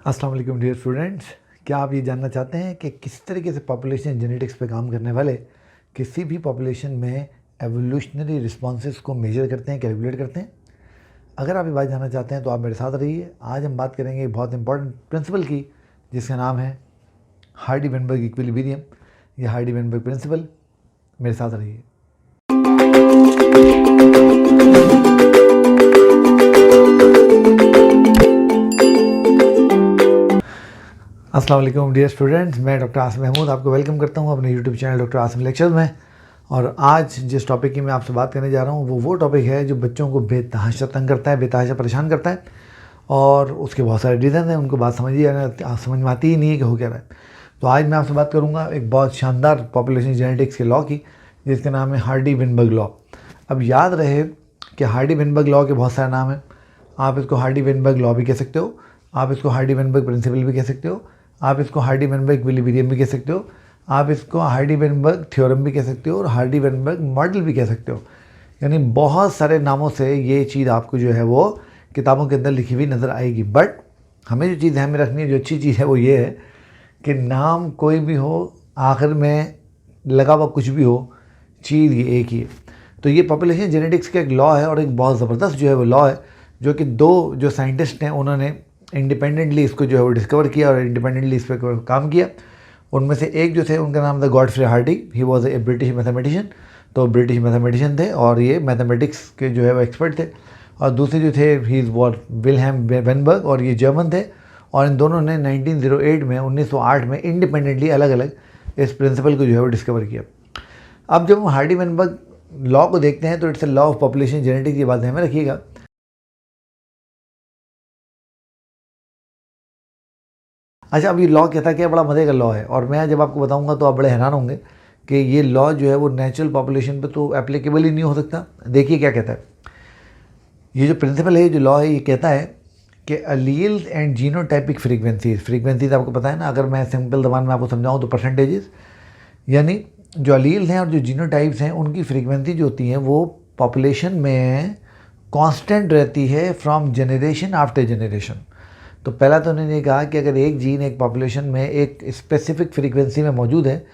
अस्सलाम वालेकुम dear students. क्या आप ये जानना चाहते हैं कि किस तरीके से पॉपुलेशन जेनेटिक्स पे काम करने वाले किसी भी पॉपुलेशन में एवोल्यूशनरी रिस्पॉन्सेस को मेजर करते हैं, कैलकुलेट करते हैं? अगर आप ये बात जानना चाहते हैं तो आप मेरे साथ रहिए। आज हम बात करेंगे एक बहुत इंपॉर्टेंट प्रिंसिपल की, जिसका नाम है हार्डी-वेनबर्ग इक्विलिब्रियम या हार्डी-वेनबर्ग प्रिंसिपल। मेरे साथ रहिए। अस्सलाम वालेकुम डियर स्टूडेंट्स, मैं डॉक्टर आसिम महमूद आपको वेलकम करता हूं अपने YouTube channel doctor Asim lectures में। और आज जिस टॉपिक की मैं आपसे बात करने जा रहा हूं वो टॉपिक है जो बच्चों को बेतहाशा तंग करता है, बेतहाशा परेशान करता है, और उसके बहुत सारे रीज़न हैं। उनको बात समझ में आती ही नहीं है कि हो क्या रहा है। तो आज मैं आपसे बात करूँगा एक बहुत शानदार पॉपुलेशन जेनेटिक्स के लॉ की, जिसका नाम है हार्डी-वेनबर्ग लॉ। अब याद रहे कि हार्डी-वेनबर्ग लॉ के बहुत सारे नाम हैं। आप इसको हार्डी-वेनबर्ग लॉ भी कह सकते हो, आप इसको हार्डी-वेनबर्ग प्रिंसिपल भी कह सकते हो, आप इसको हार्डी-वेनबर्ग इक्विलिब्रियम भी कह सकते हो, आप इसको हार्डी-वेनबर्ग थ्योरम भी कह सकते हो और हार्डी-वेनबर्ग मॉडल भी कह सकते हो। यानी बहुत सारे नामों से ये चीज़ आपको जो है वो किताबों के अंदर लिखी हुई नज़र आएगी। बट हमें जो चीज़ ध्यान में रखनी है, जो अच्छी चीज़ है वो ये है कि नाम कोई भी हो, आखिर में लगा हुआ कुछ भी हो, चीज़ ये एक ही है। तो ये पॉपुलेशन जेनेटिक्स का एक लॉ है और एक बहुत ज़बरदस्त जो है वो लॉ है, जो कि दो जो साइंटिस्ट हैं उन्होंने इंडिपेंडेंटली इसको जो है वो डिस्कवर किया और इंडिपेंडेंटली इस पर काम किया। उनमें से एक जो थे उनका नाम था Godfrey Hardy. He was a British mathematician. तो ब्रिटिश मैथमेटिशियन थे और ये मैथमेटिक्स के जो है वो एक्सपर्ट थे। और दूसरे जो थे ही वॉज विल्हेम वेनबर्ग, और ये जर्मन थे। और इन दोनों ने 1908 में 1908 में इंडिपेंडेंटली अलग अलग इस प्रिंसिपल को जो है वो डिस्कवर किया। अब जब हम हार्डी-वेनबर्ग लॉ को देखते हैं तो it's a law of population genetics, की बात ध्यान में रखिएगा। अच्छा, अब ये लॉ कहता क्या, बड़ा मज़े का लॉ है, और मैं जब आपको बताऊंगा तो आप बड़े हैरान होंगे कि ये लॉ जो है वो नेचुरल पॉपुलेशन पे तो एप्लीकेबल ही नहीं हो सकता। देखिए क्या कहता है ये जो प्रिंसिपल है, ये जो लॉ है, ये कहता है कि अलील्स एंड जीनोटाइपिक फ्रीक्वेंसीज आपको पता है ना। अगर मैं सिंपल जबान में आपको समझाऊँ तो परसेंटेजेस, यानी जो अलील्स हैं और जो जीनोटाइप्स हैं उनकी फ्रीक्वेंसी जो होती हैं वो पॉपुलेशन में कांस्टेंट रहती है फ्रॉम जनरेशन आफ्टर जनरेशन। तो पहला तो उन्होंने कहा कि अगर एक जीन एक पॉपुलेशन में एक स्पेसिफिक फ्रीक्वेंसी में मौजूद है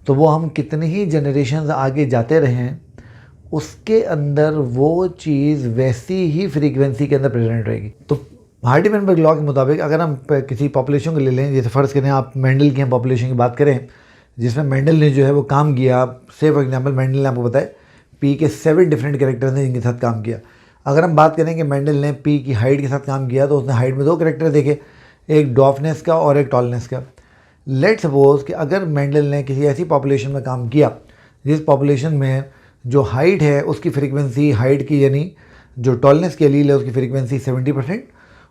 तो वो हम कितने ही जनरेशन आगे जाते रहें उसके अंदर वो चीज़ वैसी ही फ्रीक्वेंसी के अंदर प्रेजेंट रहेगी। तो हार्डी-वेनबर्ग लॉ के मुताबिक अगर हम किसी पॉपुलेशन को ले लें, जैसे फ़र्ज़ करें आप मेंडल की पॉपुलेशन की बात करें, जिसमें मेंडल ने जो है वो काम किया। से फॉर एग्जांपल मेंडल ने आपको बताया पी के 7 डिफरेंट कैरेक्टर्स ने जिनके साथ काम किया। अगर हम बात करें कि मेंडल ने पी की हाइट के साथ काम किया तो उसने हाइट में 2 कैरेक्टर देखे, एक डॉफनेस का और एक टॉलनेस का। लेट सपोज कि अगर मेंडल ने किसी ऐसी पॉपुलेशन में काम किया जिस पॉपुलेशन में जो हाइट है उसकी फ्रीक्वेंसी, हाइट की यानी जो टॉलनेस के एलील है उसकी फ्रीक्वेंसी 70%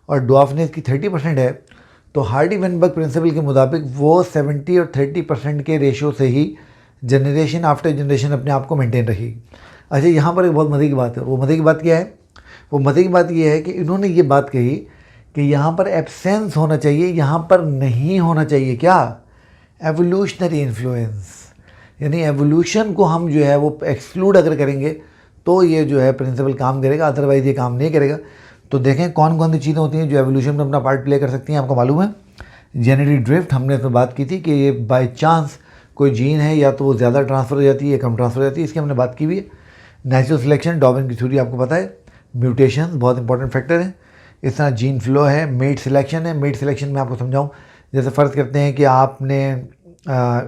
और डॉफनेस की 30% है, तो हार्डी-वेनबर्ग प्रिंसिपल के मुताबिक वो 70 और 30% के रेशो से ही जनरेशन आफ्टर जनरेशन अपने आप को मेंटेन रखेगी। अच्छा, यहाँ पर एक बहुत मज़े की बात है। वो मज़े की बात क्या है? वो मज़े की बात ये है कि इन्होंने ये बात कही कि यहाँ पर एब्सेंस होना चाहिए, यहाँ पर नहीं होना चाहिए क्या, एवोल्यूशनरी इन्फ्लुएंस। यानी एवोल्यूशन को हम जो है वो एक्सक्लूड अगर करेंगे तो ये जो है प्रिंसिपल काम करेगा, अदरवाइज़ ये काम नहीं करेगा। तो देखें कौन कौन सी चीज़ें होती हैं जो एवोल्यूशन में अपना पार्ट प्ले कर सकती हैं। आपको मालूम है जेनेटिक ड्रिफ्ट, हमने इसमें बात की थी कि ये बाय चांस कोई जीन है या तो वो ज़्यादा ट्रांसफ़र हो जाती है या कम ट्रांसफ़र हो जाती है, इसकी हमने बात की हुई है। नेचुरल सिलेक्शन, डार्विन की थ्योरी आपको पता है। म्यूटेशन बहुत इंपॉर्टेंट फैक्टर है। इस तरह जीन फ्लो है, मेट सिलेक्शन है। मेट सिलेक्शन में आपको समझाऊँ, जैसे फ़र्ज़ करते हैं कि आपने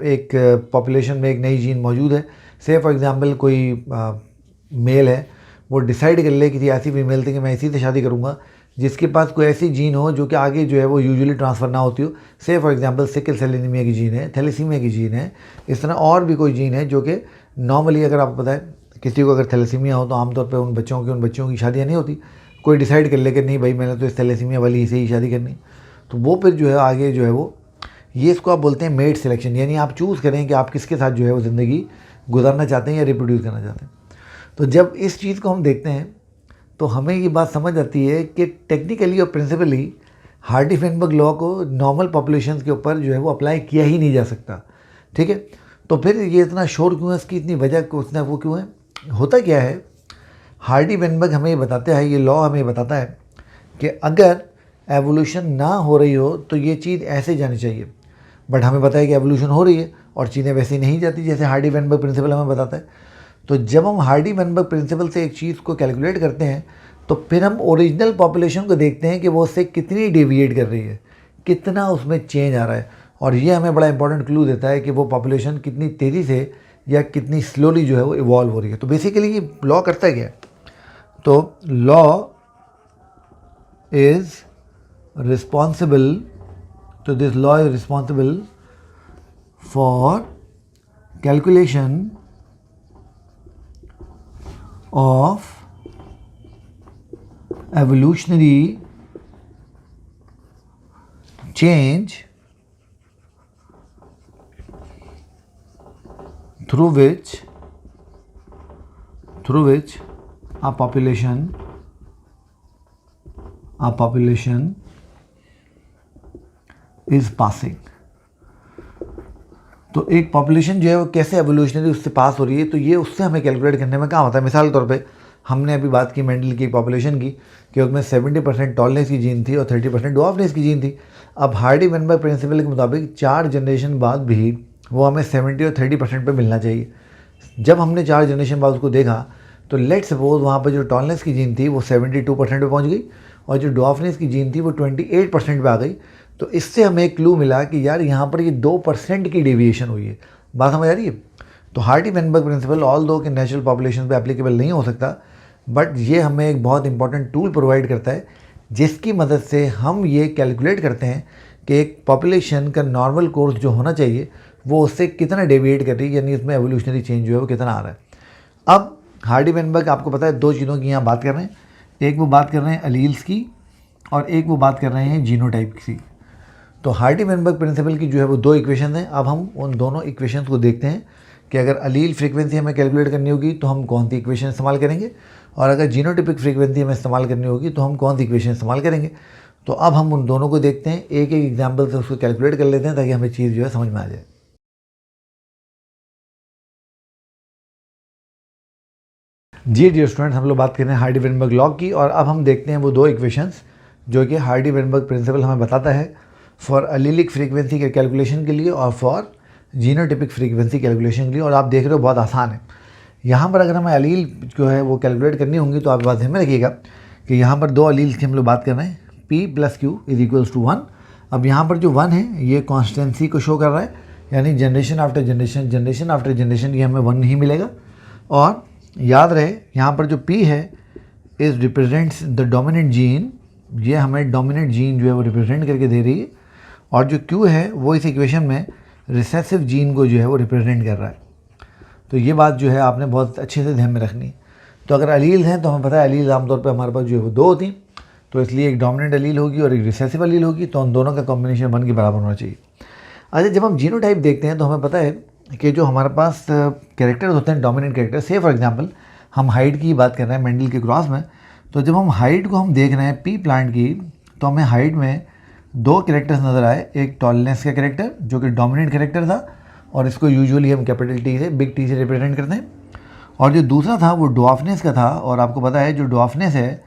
एक पॉपुलेशन में एक नई जीन मौजूद है। से फॉर एग्ज़ाम्पल कोई मेल है, वो डिसाइड कर ले किसी ऐसी फीमेल से कि मैं इसी से शादी करूँगा जिसके पास कोई ऐसी जीन हो जो कि आगे जो है वो यूजुअली ट्रांसफ़र ना होती हो। से for example sickle cell anaemia की जीन है, थैलेसीमिया की जीन है। इस तरह और भी कोई जीन है जो कि नॉर्मली, अगर आपको पता है किसी को अगर थैलेसीमिया हो तो आमतौर पे उन बच्चों की शादियाँ नहीं होती। कोई डिसाइड कर ले कि नहीं भाई मैंने तो इस थैलेसीमिया वाली से ही शादी करनी, तो वो फिर जो है आगे जो है वो ये इसको आप बोलते हैं मेट सिलेक्शन। यानी आप चूज़ करें कि आप किसके साथ जो है वो ज़िंदगी गुजारना चाहते हैं या रिप्रोड्यूस करना चाहते हैं। तो जब इस चीज़ को हम देखते हैं तो हमें ये बात समझ आती है कि टेक्निकली और प्रिंसिपली हार्डी-वेनबर्ग लॉ को नॉर्मल पॉपुलेशन के ऊपर जो है वो अप्लाई किया ही नहीं जा सकता। ठीक है, तो फिर ये इतना शोर क्यों है, इसकी इतनी वजह वो क्यों है? होता क्या है, हार्डी-वेनबर्ग हमें ये बताता है, ये लॉ हमें बताता है कि अगर एवोल्यूशन ना हो रही हो तो ये चीज़ ऐसे जानी चाहिए, बट हमें पता है कि एवोल्यूशन हो रही है और चीज़ें वैसे नहीं जाती जैसे हार्डी वेनबर्ग प्रिंसिपल हमें बताता है। तो जब हम हार्डी वेनबर्ग प्रिंसिपल से एक चीज़ को कैलकुलेट करते हैं तो फिर हम ओरिजिनल पॉपुलेशन को देखते हैं कि वो उससे कितनी डेविएट कर रही है, कितना उसमें चेंज आ रहा है, और ये हमें बड़ा इंपॉर्टेंट क्लू देता है कि वो पॉपुलेशन कितनी तेज़ी से या कितनी स्लोली जो है वो इवॉल्व हो रही है। तो बेसिकली ये लॉ करता है क्या? तो लॉ इज़ रिस्पॉन्सिबल, तो this law is responsible for calculation of evolutionary change through which a population is passing। तो एक पॉपुलेशन जो है वो कैसे एवोल्यूशनरी उससे पास हो रही है, तो ये उससे हमें कैलकुलेट करने में काम आता है। मिसाल के तौर पे हमने अभी बात की मेंडल की पॉपुलेशन की कि उसमें 70% टॉलनेस की जीन थी और 30% डॉर्फनेस की जीन थी। अब हार्डी वेनबर्ग प्रिंसिपल के मुताबिक 4 जनरेशन बाद भी वो हमें 70 और 30% पे मिलना चाहिए। जब हमने 4 जनरेशन बाद उसको देखा तो लेट सपोज वहाँ पर जो टॉलनेस की जीन थी वो 72% पे पहुँच गई और जो डॉर्फनेस की जीन थी वो 28% पे आ गई। तो इससे हमें एक क्लू मिला कि यार यहाँ पर ये 2% की डेविएशन हुई है। बात समझ आ रही है? तो हार्डी वेनबर्ग प्रिंसिपल ऑल दो कि नेचुरल पॉपुलेशन पे एप्लीकेबल नहीं हो सकता, बट ये हमें एक बहुत इंपॉर्टेंट टूल प्रोवाइड करता है जिसकी मदद से हम ये कैलकुलेट करते हैं कि एक पॉपुलेशन का नॉर्मल कोर्स जो होना चाहिए वो उससे कितना डेविएट कर रही है, यानी इसमें एवोल्यूशनरी चेंज जो है वो कितना आ रहा है। अब हार्डी वेनबर्ग आपको पता है 2 चीज़ों की यहाँ बात कर रहे हैं, एक वो बात कर रहे हैं अलील्स की और एक वो बात कर रहे हैं जीनोटाइप की। तो हार्डी वेनबर्ग प्रिंसिपल की जो है वो 2 इक्वेशन हैं। अब हम उन दोनों इक्वेशंस को देखते हैं कि अगर अलील फ्रीक्वेंसी हमें कैलकुलेट करनी होगी तो हम कौन सी इक्वेशन इस्तेमाल करेंगे, और अगर जीनोटिपिक फ्रीक्वेंसी हमें इस्तेमाल करनी होगी तो हम कौन सी इक्वेशन इस्तेमाल करेंगे। तो अब हम उन दोनों को देखते हैं, एक एक एग्जाम्पल से उसको कैलकुलेट कर लेते हैं ताकि हमें चीज़ जो है समझ में आ जाए। जी डियर स्टूडेंट्स, हम लोग बात कर रहे हैं हार्डी वेनबर्ग लॉ की, और अब हम देखते हैं वो 2 इक्वेशंस जो कि हार्डी वेनबर्ग प्रिंसिपल हमें बताता है फॉर अलीलिक फ्रीक्वेंसी के कैलकुलेशन के लिए और फॉर जीनोटिपिक फ्रीक्वेंसी कैलकुलेशन के लिए। और आप देख रहे हो बहुत आसान है। यहाँ पर अगर हमें अलील जो है वो कैलकुलेट करनी होंगी तो आप बात ध्यान में रखिएगा कि यहाँ पर 2 अलील्स की हम लोग बात कर रहे हैं, P + Q = 1। अब यहाँ पर जो 1 है ये कॉन्स्टेंसी को शो कर रहा है, यानी जनरेशन आफ्टर जनरेशन ये हमें 1 ही मिलेगा। और याद रहे यहाँ पर जो P है is represents the dominant gene, ये हमें डोमिनेंट जीन जो है वो रिप्रेजेंट करके दे रही है, और जो Q है वो इस इक्वेशन में रिसेसिव जीन को जो है वो रिप्रेजेंट कर रहा है। तो ये बात जो है आपने बहुत अच्छे से ध्यान में रखनी है। तो अगर अलील हैं तो हमें पता है अलील आमतौर पे हमारे पास जो है वो 2 होती हैं, तो इसलिए एक डोमिनेंट अलील होगी और एक रिसेसिव अलील होगी, तो उन दोनों का कॉम्बिनेशन 1 के बराबर होना चाहिए। अच्छा, जब हम जीनोटाइप देखते हैं तो हमें पता है कि जो हमारे पास कैरेक्टर्स होते हैं डोमिनेंट कैरेक्टर, से फॉर एग्जाम्पल हम हाइट की बात कर रहे हैं मेंडल के क्रॉस में, तो जब हम हाइट को हम देख रहे हैं पी प्लांट की, तो हमें हाइट में 2 कैरेक्टर्स नज़र आए। एक टॉलनेस का कैरेक्टर जो कि डोमिनेंट कैरेक्टर था और इसको यूजुअली हम कैपिटल टी से बिग टी से रिप्रेजेंट करते हैं, और जो दूसरा था वो डॉर्फनेस का था, और आपको पता है जो डॉर्फनेस है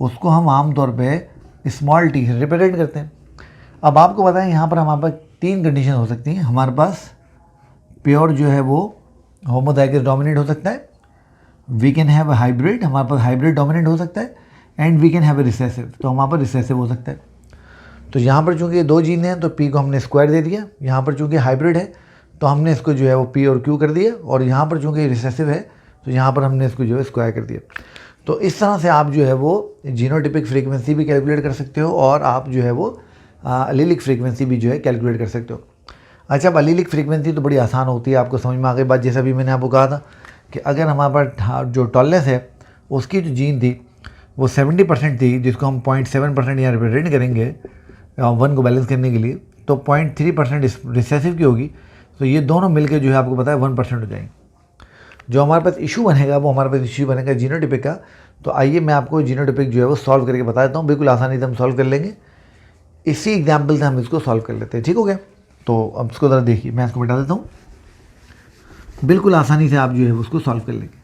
उसको हम आमतौर पे स्मॉल टी से रिप्रेजेंट करते हैं। अब आपको पता है यहाँ पर हमारे पास 3 कंडीशन हो सकती हैं। हमारे पास प्योर जो है वो होमोजाइगस डोमिनेंट हो सकता है, वी कैन हैव हाइब्रिड, हमारे पास हाइब्रिड डोमिनेंट हो सकता है, and we can have recessive, तो हमारे पास रिसेसिव हो सकता है। तो यहाँ पर चूँकि ये 2 जीन हैं तो P को हमने स्क्वायर दे दिया, यहाँ पर चूँकि हाइब्रिड है तो हमने इसको जो है वो P और Q कर दिया, और यहाँ पर चूँकि रिसेसिव है तो यहाँ पर हमने इसको जो है स्क्वायर कर दिया। तो इस तरह से आप जो है वो जीनोटिपिक फ्रीक्वेंसी भी कैलकुलेट कर सकते हो और आप जो है वो अलीलिक फ्रीक्वेंसी भी जो है कैलकुलेट कर सकते हो। अच्छा, अब अलीलिक फ्रीक्वेंसी तो बड़ी आसान होती है, आपको समझ में आ गई बात। जैसा भी मैंने आपको कहा था कि अगर हमारे पास जो टॉलनेस है उसकी जो जीन थी वो 70% थी, जिसको हम 0.7% यहाँ रिप्रेजेंट करेंगे 1 को बैलेंस करने के लिए, तो 0.3% रिसेसिव की होगी, तो ये दोनों मिलकर जो है आपको पता है 1% हो जाएंगे। जो हमारे पास इशू बनेगा वो हमारे पास इशू बनेगा जीनोटिपिक का। तो आइए मैं आपको जीनोटिपिक जो है वो सॉल्व करके बता देता हूँ, बिल्कुल आसानी से हम सॉल्व कर लेंगे। इसी एग्जाम्पल से हम इसको सॉल्व कर लेते हैं, ठीक हो गया। तो अब इसको ज़रा देखिए, मैं इसको बता देता हूँ, बिल्कुल आसानी से आप जो है उसको सॉल्व कर लेंगे।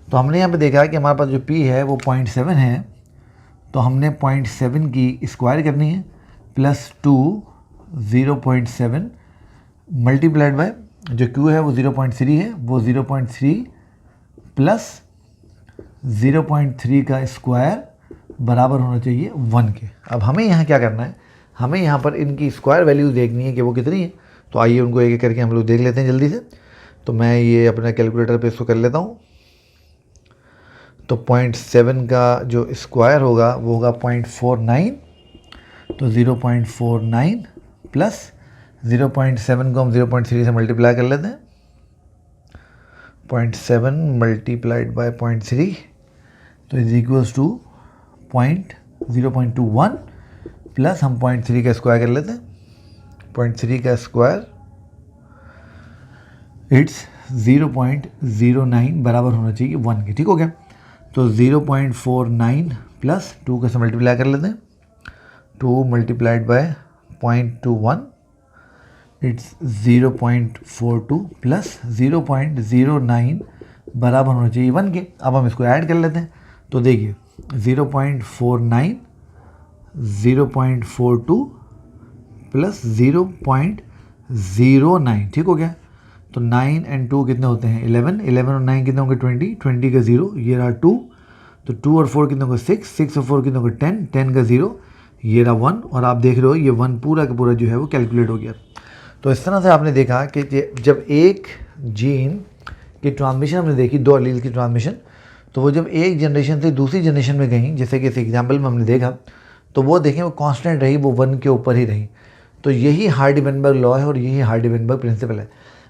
तो हमने यहाँ पे देखा कि हमारे पास जो P है वो 0.7 है, तो हमने 0.7 की स्क्वायर करनी है प्लस 2 0.7 मल्टीप्लाइड बाय जो Q है वो 0.3 है, वो 0.3 प्लस 0.3 का स्क्वायर बराबर होना चाहिए 1 के। अब हमें यहाँ क्या करना है, हमें यहाँ पर इनकी स्क्वायर वैल्यू देखनी है कि वो कितनी है। तो आइए उनको एक एक करके हम लोग देख लेते हैं जल्दी से। तो मैं ये अपने कैलकुलेटर पे इसको कर लेता हूँ। तो 0.7 का जो स्क्वायर होगा वो होगा 0.49, तो 0.49 प्लस 0.7 को हम 0.3 से मल्टीप्लाई कर लेते हैं। 0.7 मल्टीप्लाइड बाय 0.3 तो इज इक्वल्स टू 0.21 प्लस हम 0.3 का स्क्वायर कर लेते हैं। 0.3 का स्क्वायर इट्स 0.09 बराबर होना चाहिए 1 के। ठीक हो गया। तो 0.49 प्लस 2 का से मल्टीप्लाई कर लेते हैं। 2 मल्टीप्लाइड बाय 0.21 इट्स 0.42 प्लस 0.09 बराबर होना चाहिए 1 के। अब हम इसको ऐड कर लेते हैं। तो देखिए 0.49 0.42 प्लस 0.09 ठीक हो गया। तो 9 और 2 कितने होते हैं 11, 11 और 9 कितने होंगे 20, 20 का 0 ये रहा 2, तो 2 और 4 कितने होंगे 6, 6 और 4 कितने होंगे 10, 10 का 0 ये रहा 1, और आप देख रहे हो ये 1 पूरा का पूरा जो है वो कैलकुलेट हो गया। तो इस तरह से आपने देखा कि जब एक जीन की ट्रांसमिशन हमने देखी, 2 एलील की ट्रांसमिशन, तो वो जब एक जनरेशन से दूसरी जनरेशन में गई, जैसे कि इस एग्जाम्पल में हमने देखा, तो वो देखें वो कांस्टेंट रही, वो 1 के ऊपर ही रही। तो यही हार्डी-वेनबर्ग लॉ है और यही हार्डी-वेनबर्ग प्रिंसिपल है।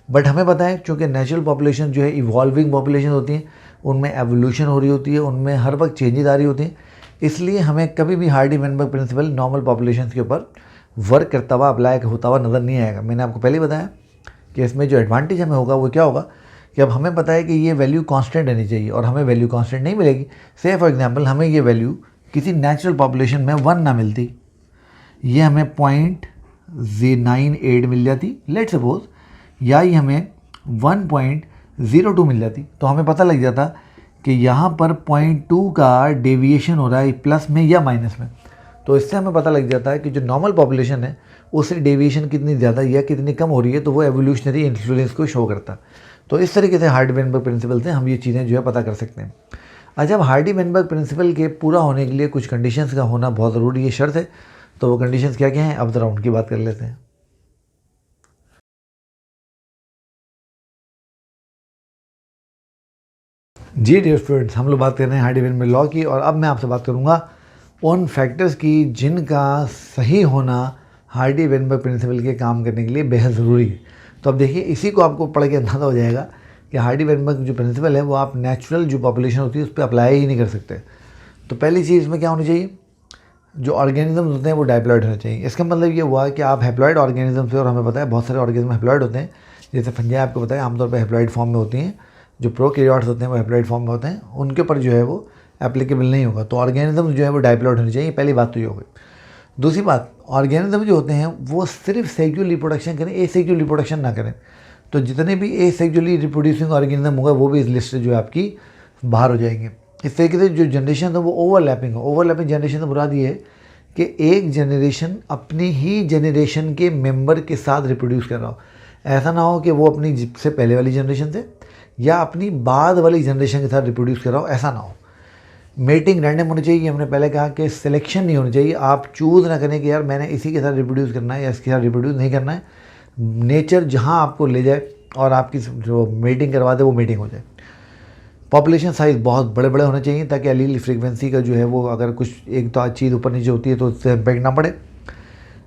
बट हमें पता है चूँकि नेचुरल पॉपुलेशन जो है इवॉल्विंग पॉपुलेशन होती है, उनमें एवोल्यूशन हो रही होती है, उनमें हर वक्त चेंजेस आ रही होती हैं, इसलिए हमें कभी भी हार्डी-वेनबर्ग प्रिंसिपल नॉर्मल पॉपुलेशन के ऊपर वर्क करता हुआ अप्लाई होता हुआ नज़र नहीं आएगा। मैंने आपको पहले बताया कि इसमें जो एडवांटेज हमें होगा वो क्या होगा कि अब हमें पता है कि ये वैल्यू कांस्टेंट रहनी चाहिए और हमें वैल्यू कांस्टेंट नहीं मिलेगी। से फॉर एग्जांपल हमें ये वैल्यू किसी नेचुरल पॉपुलेशन में 1 ना मिलती, ये हमें 0.98 मिल जाती लेट सपोज, या ये हमें 1.02 मिल जाती, तो हमें पता लग जाता कि यहाँ पर 0.2 का डेविएशन हो रहा है प्लस में या माइनस में। तो इससे हमें पता लग जाता है कि जो नॉर्मल पॉपुलेशन है उससे डेविएशन कितनी ज़्यादा या कितनी कम हो रही है, तो वो एवोल्यूशनरी इन्फ्लुएंस को शो करता। तो इस तरीके से हार्डी-वेनबर्ग प्रिंसिपल से हम ये चीज़ें जो है पता कर सकते हैं। अच्छा, अब हार्डी-वेनबर्ग प्रिंसिपल के पूरा होने के लिए कुछ कंडीशंस का होना बहुत ज़रूरी है, शर्त है। तो वो कंडीशंस क्या क्या हैं, अब ज़रा उनकी बात कर लेते हैं। जी डियर स्टूडेंट्स, हम लोग बात कर रहे हैं हार्डी-वेनबर्ग लॉ की, और अब मैं आपसे बात करूँगा उन फैक्टर्स की जिनका सही होना हार्डी-वेनबर्ग प्रिंसिपल के काम करने के लिए बेहद ज़रूरी है। तो अब देखिए, इसी को आपको पढ़ के अंदाज़ा हो जाएगा कि हार्डी-वेनबर्ग जो प्रिंसिपल है वो आप नेचुरल जो पॉपुलेशन होती है उस पर अप्लाई ही नहीं कर सकते। तो पहली चीज़ इसमें क्या होनी चाहिए, जो ऑर्गेनिज्म होते हैं वो डायप्लॉइड होने चाहिए। इसका मतलब ये हुआ कि आप हैप्लॉइड ऑर्गेनिज्म से, और हमें पता है बहुत सारे ऑर्गेनिज्म हैप्लॉइड होते हैं, जैसे फंजाई आपको पता है आमतौर पर हैप्लॉइड फॉर्म में होती हैं, जो प्रोकैरियोट्स होते हैं वो हैप्लॉइड फॉर्म में होते हैं, उनके ऊपर जो है वो एप्लीकेबल नहीं होगा। तो ऑर्गेनिज्म जो है वो डायप्लॉइड होनी चाहिए, पहली बात तो ये हो गई। दूसरी बात, ऑर्गेनिज्म जो होते हैं वो सिर्फ सेक्सुअल रिप्रोडक्शन करें, एसेक्सुअल रिप्रोडक्शन ना करें। तो जितने भी एसेक्सुअली रिप्रोड्यूसिंग ऑर्गेनिज्म होगा वो भी इस लिस्ट से जो है आपकी बाहर हो जाएंगे। इस तरीके से जो जनरेशन है वो ओवरलैपिंग हो। ओवरलैपिंग जनरेशन से मुराद ये है कि एक जनरेशन अपनी ही जनरेशन के मेंबर के साथ रिप्रोड्यूस कर रहा हो। ऐसा ना हो कि वो अपनी से पहले वाली जनरेशन से या अपनी बाद वाली जनरेशन के साथ रिप्रोड्यूस कर रहा हो, ऐसा ना हो। मेटिंग रैंडम होनी चाहिए। हमने पहले कहा कि सिलेक्शन नहीं होनी चाहिए। आप चूज़ ना करें कि यार मैंने इसी के साथ रिप्रोड्यूस करना है या इसके साथ रिप्रोड्यूस नहीं करना है। नेचर जहाँ आपको ले जाए और आपकी जो मीटिंग करवा दे वो मीटिंग हो जाए। पॉपुलेशन साइज़ बहुत बड़े बड़े होने चाहिए ताकि एलील फ्रीक्वेंसी का जो है वो अगर कुछ एक तो चीज़ ऊपर नीचे होती है तो उससे इम्पैक्ट ना पड़े।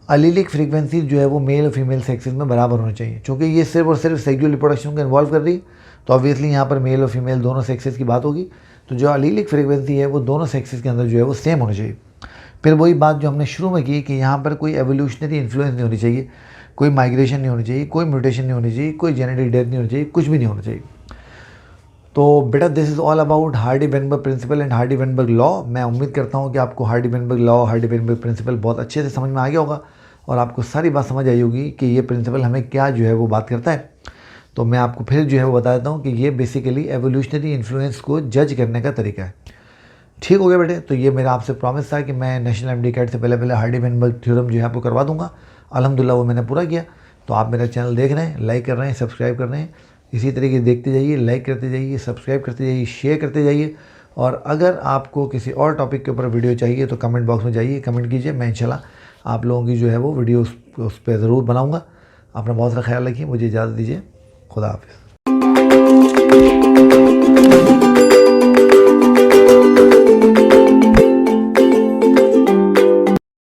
एलीलिक फ्रीक्वेंसी जो है वो मेल और फीमेल सेक्सेस में बराबर होनी चाहिए। चूँकि ये सिर्फ और सिर्फ सेक्सुअल रिप्रोडक्शन को इन्वॉल्व कर रही है तो ऑब्वियसली यहाँ पर मेल और फीमेल दोनों सेक्सेस की बात होगी। तो जो एलीलिक फ्रीक्वेंसी है वो दोनों सेक्सेस के अंदर जो है वो सेम होनी चाहिए। फिर वही बात जो हमने शुरू में की कि यहाँ पर कोई एवोल्यूशनरी इन्फ्लुएंस नहीं होनी चाहिए, कोई माइग्रेशन नहीं होनी चाहिए, कोई म्यूटेशन नहीं होनी चाहिए, कोई जेनेटिक डेथ नहीं होनी चाहिए, कुछ भी नहीं होना चाहिए। तो बेटा this is all about Hardy Weinberg principle and Hardy Weinberg law. मैं उम्मीद करता हूँ कि आपको हार्डी-वेनबर्ग लॉ, हार्डी-वेनबर्ग प्रिंसिपल बहुत अच्छे से समझ में आ गया होगा और आपको सारी बात समझ आई होगी कि ये प्रिंसिपल हमें क्या जो है वो बात करता है। तो मैं आपको फिर जो है वो बता देता हूँ कि ये बेसिकली एवोल्यूशनरी इन्फ्लुएंस को जज करने का तरीका है। ठीक हो गया बेटे। तो ये मेरा आपसे प्रॉमिस था कि मैं नेशनल एमडी कैट से पहले हार्डी-वेनबर्ग थ्योरम जो है आपको करवा दूंगा। अल्हम्दुलिल्लाह वो मैंने पूरा किया। तो आप मेरा चैनल देख रहे हैं, लाइक कर रहे हैं, सब्सक्राइब कर रहे हैं, इसी तरीके देखते जाइए, लाइक करते जाइए, सब्सक्राइब करते जाइए, शेयर करते जाइए। और अगर आपको किसी और टॉपिक के ऊपर वीडियो चाहिए तो कमेंट बॉक्स में जाइए, कमेंट कीजिए, मैं इंशाल्लाह आप लोगों की जो है वो वीडियो उस पर ज़रूर बनाऊँगा। अपना बहुत सारा ख्याल रखिए, मुझे इजाज़त दीजिए, खुदा हाफिज़।